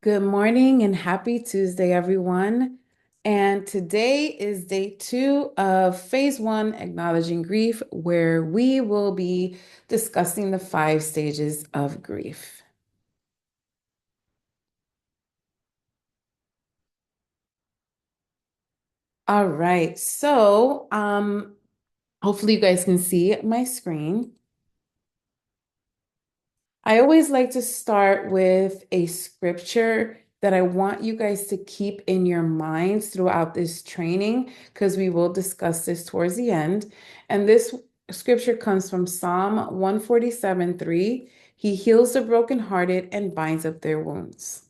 Good morning and happy Tuesday, everyone. And today is day two of phase one, acknowledging grief, where we will be discussing the five stages of grief. All right, hopefully you guys can see my screen. I always like to start with a scripture that I want you guys to keep in your minds throughout this training, because we will discuss this towards the end. And this scripture comes from Psalm 147:3. He heals the brokenhearted and binds up their wounds.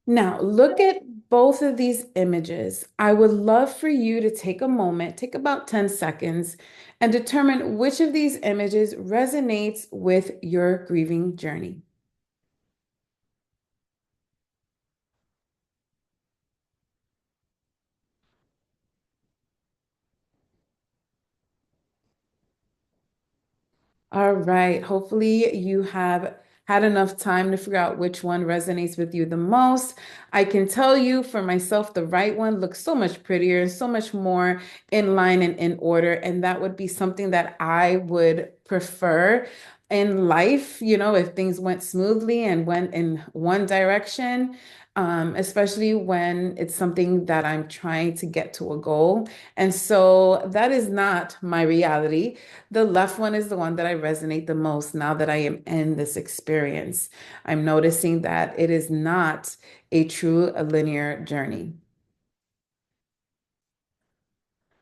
Now, look at both of these images. I would love for you to take a moment, take about 10 seconds, and determine which of these images resonates with your grieving journey. All right. Hopefully, you have had enough time to figure out which one resonates with you the most. I can tell you for myself, the right one looks so much prettier and so much more in line and in order. And that would be something that I would prefer in life, if things went smoothly and went in one direction. Especially when it's something that I'm trying to get to a goal. And so that is not my reality. The left one is the one that I resonate the most now that I am in this experience. I'm noticing that it is not a linear journey.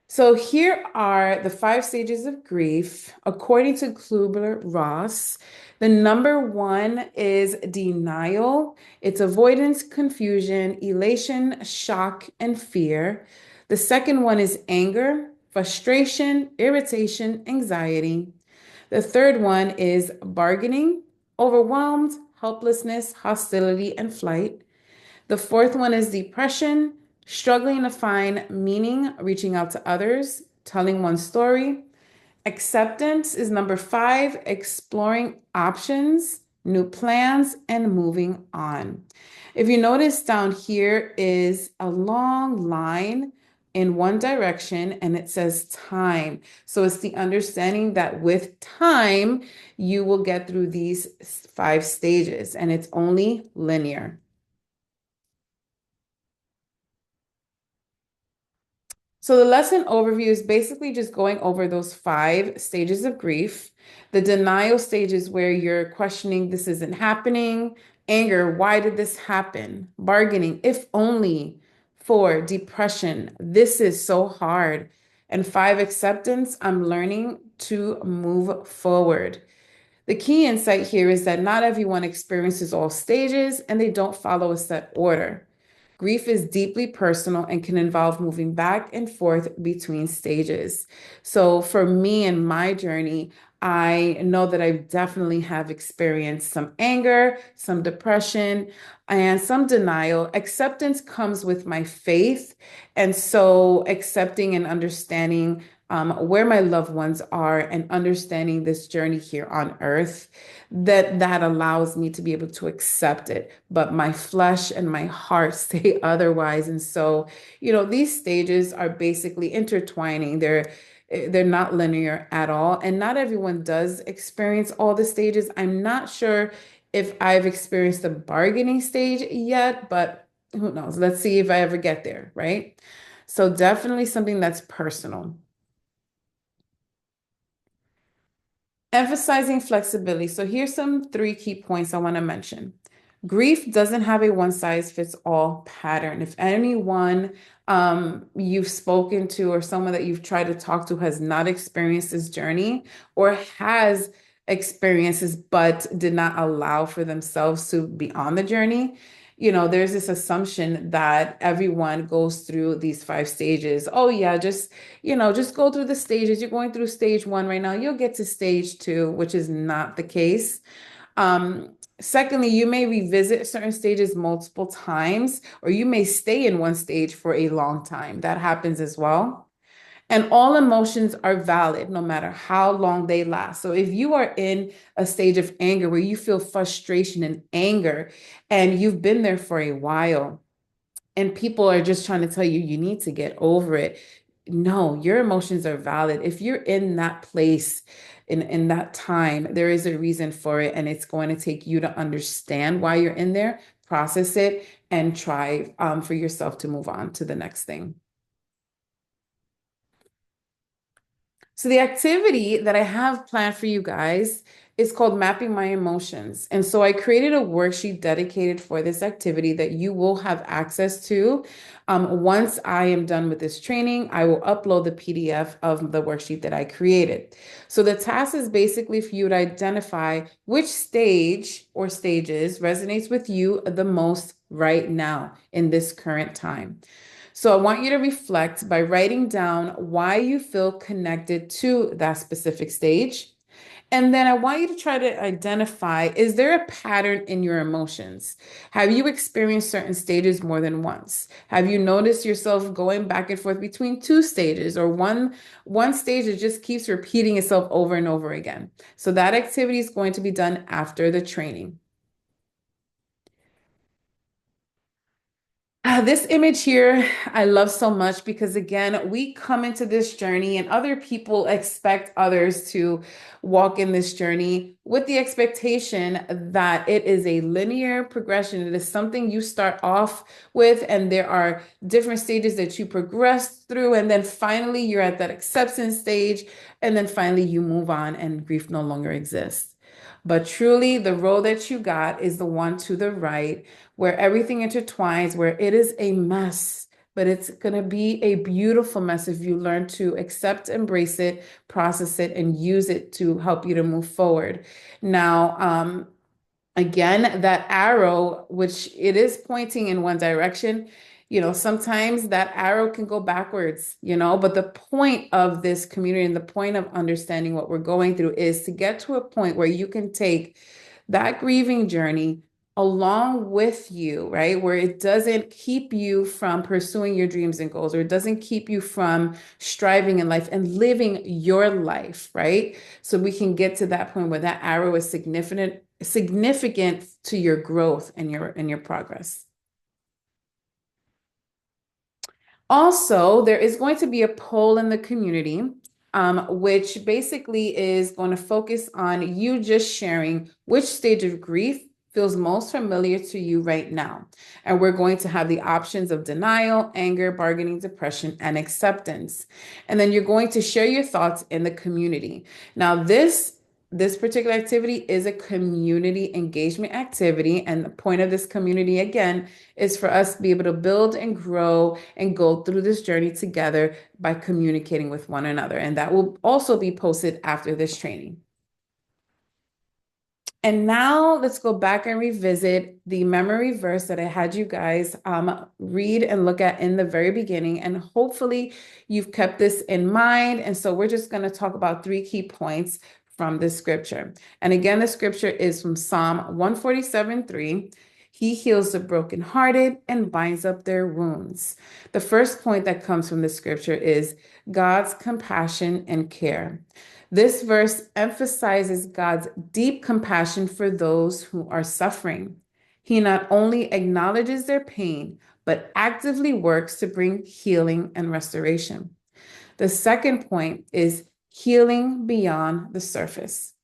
So here are the five stages of grief. According to Kübler-Ross, the number one is denial. It's avoidance, confusion, elation, shock, and fear. The second one is anger, frustration, irritation, anxiety. The third one is bargaining, overwhelmed, helplessness, hostility, and flight. The fourth one is depression, struggling to find meaning, reaching out to others, telling one story. Acceptance is number five, exploring options, new plans, and moving on. If you notice down here is a long line in one direction and it says time. So it's the understanding that with time, you will get through these five stages and it's only linear. So the lesson overview is basically just going over those five stages of grief. The denial stage is where you're questioning this isn't happening. Anger, why did this happen? Bargaining, if only. Four, depression, this is so hard. And five, acceptance, I'm learning to move forward. The key insight here is that not everyone experiences all stages and they don't follow a set order. Grief is deeply personal and can involve moving back and forth between stages. So for me and my journey, I know that I definitely have experienced some anger, some depression, and some denial. Acceptance comes with my faith. And so accepting and understanding where my loved ones are and understanding this journey here on earth, that allows me to be able to accept it. But my flesh and my heart say otherwise. And so, these stages are basically intertwining. They're not linear at all. And not everyone does experience all the stages. I'm not sure if I've experienced the bargaining stage yet, but who knows? Let's see if I ever get there, right? So definitely something that's personal. Emphasizing flexibility. So here's some three key points I want to mention. Grief doesn't have a one size fits all pattern. If anyone you've spoken to or someone that you've tried to talk to has not experienced this journey or has experiences but did not allow for themselves to be on the journey, there's this assumption that everyone goes through these five stages. Oh yeah, just go through the stages. You're going through stage one right now. You'll get to stage two, which is not the case. Secondly, you may revisit certain stages multiple times, or you may stay in one stage for a long time. That happens as well. And all emotions are valid no matter how long they last. So if you are in a stage of anger where you feel frustration and anger and you've been there for a while, and people are just trying to tell you you need to get over it. No, your emotions are valid. If you're in that place in that time, there is a reason for it, and it's going to take you to understand why you're in there, process it, and try for yourself to move on to the next thing. So the activity that I have planned for you guys is called Mapping My Emotions. And so I created a worksheet dedicated for this activity that you will have access to. Once I am done with this training, I will upload the PDF of the worksheet that I created. So the task is basically for you to identify which stage or stages resonates with you the most right now in this current time. So I want you to reflect by writing down why you feel connected to that specific stage. And then I want you to try to identify, is there a pattern in your emotions? Have you experienced certain stages more than once? Have you noticed yourself going back and forth between two stages or one stage that just keeps repeating itself over and over again? So that activity is going to be done after the training. This image here, I love so much because again, we come into this journey and other people expect others to walk in this journey with the expectation that it is a linear progression. It is something you start off with, and there are different stages that you progress through, and then finally you're at that acceptance stage, and then finally you move on and grief no longer exists. But truly, the road that you got is the one to the right where everything intertwines, where it is a mess, but it's going to be a beautiful mess if you learn to accept, embrace it, process it, and use it to help you to move forward. Now, again, that arrow, which it is pointing in one direction, sometimes that arrow can go backwards, but the point of this community and the point of understanding what we're going through is to get to a point where you can take that grieving journey along with you, right? Where it doesn't keep you from pursuing your dreams and goals, or it doesn't keep you from striving in life and living your life, right? So we can get to that point where that arrow is significant to your growth and your progress. Also, there is going to be a poll in the community, which basically is going to focus on you just sharing which stage of grief feels most familiar to you right now. And we're going to have the options of denial, anger, bargaining, depression, and acceptance. And then you're going to share your thoughts in the community. Now, this particular activity is a community engagement activity. And the point of this community, again, is for us to be able to build and grow and go through this journey together by communicating with one another. And that will also be posted after this training. And now let's go back and revisit the memory verse that I had you guys read and look at in the very beginning. And hopefully you've kept this in mind. And so we're just going to talk about three key points from this scripture. And again, the scripture is from Psalm 147:3. He heals the brokenhearted and binds up their wounds. The first point that comes from the scripture is God's compassion and care. This verse emphasizes God's deep compassion for those who are suffering. He not only acknowledges their pain, but actively works to bring healing and restoration. The second point is healing beyond the surface.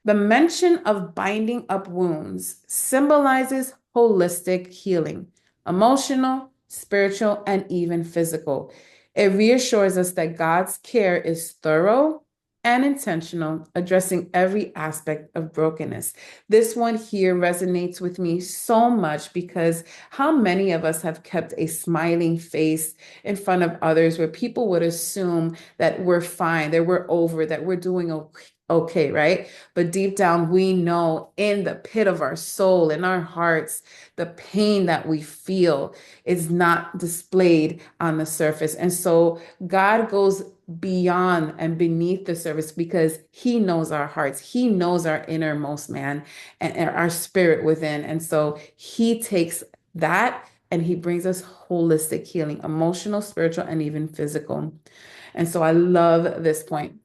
The mention of binding up wounds symbolizes holistic healing, emotional, spiritual, and even physical. It reassures us that God's care is thorough and intentional, addressing every aspect of brokenness. This one here resonates with me so much because how many of us have kept a smiling face in front of others where people would assume that we're fine, that we're over, that we're doing okay, right? But deep down, we know in the pit of our soul, in our hearts, the pain that we feel is not displayed on the surface. And so God goes beyond and beneath the surface because he knows our hearts. He knows our innermost man and our spirit within. And so he takes that and he brings us holistic healing, emotional, spiritual, and even physical. And so I love this point.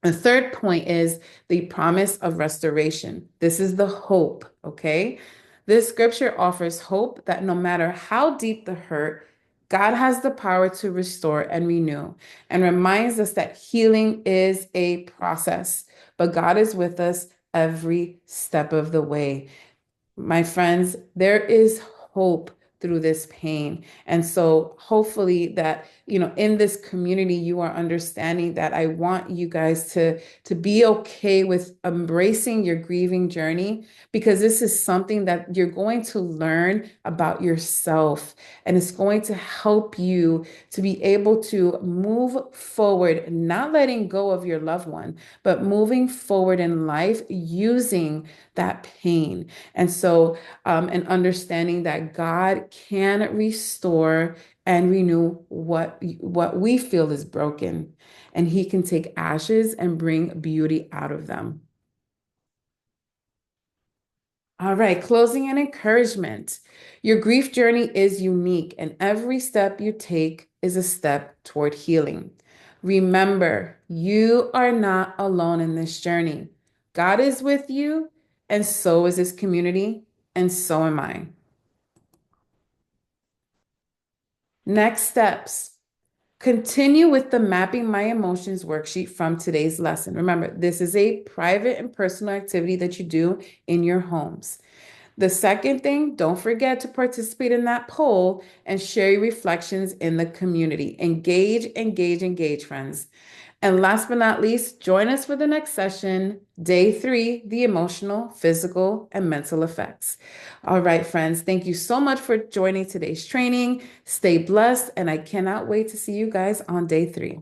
The third point is the promise of restoration. This is the hope, okay? This scripture offers hope that no matter how deep the hurt, God has the power to restore and renew, and reminds us that healing is a process, but God is with us every step of the way. My friends, there is hope through this pain. And so hopefully that, in this community, you are understanding that I want you guys to be okay with embracing your grieving journey, because this is something that you're going to learn about yourself, and it's going to help you to be able to move forward, not letting go of your loved one, but moving forward in life using that pain. And so, and understanding that God can restore and renew what we feel is broken, and He can take ashes and bring beauty out of them. All right, closing and encouragement. Your grief journey is unique, and every step you take is a step toward healing. Remember, you are not alone in this journey. God is with you, and so is His community, and so am I. Next steps. Continue with the Mapping My Emotions worksheet from today's lesson. Remember, this is a private and personal activity that you do in your homes. The second thing, don't forget to participate in that poll and share your reflections in the community. Engage, engage, engage, friends. And last but not least, join us for the next session, day 3, the emotional, physical, and mental effects. All right, friends, thank you so much for joining today's training. Stay blessed, and I cannot wait to see you guys on day 3.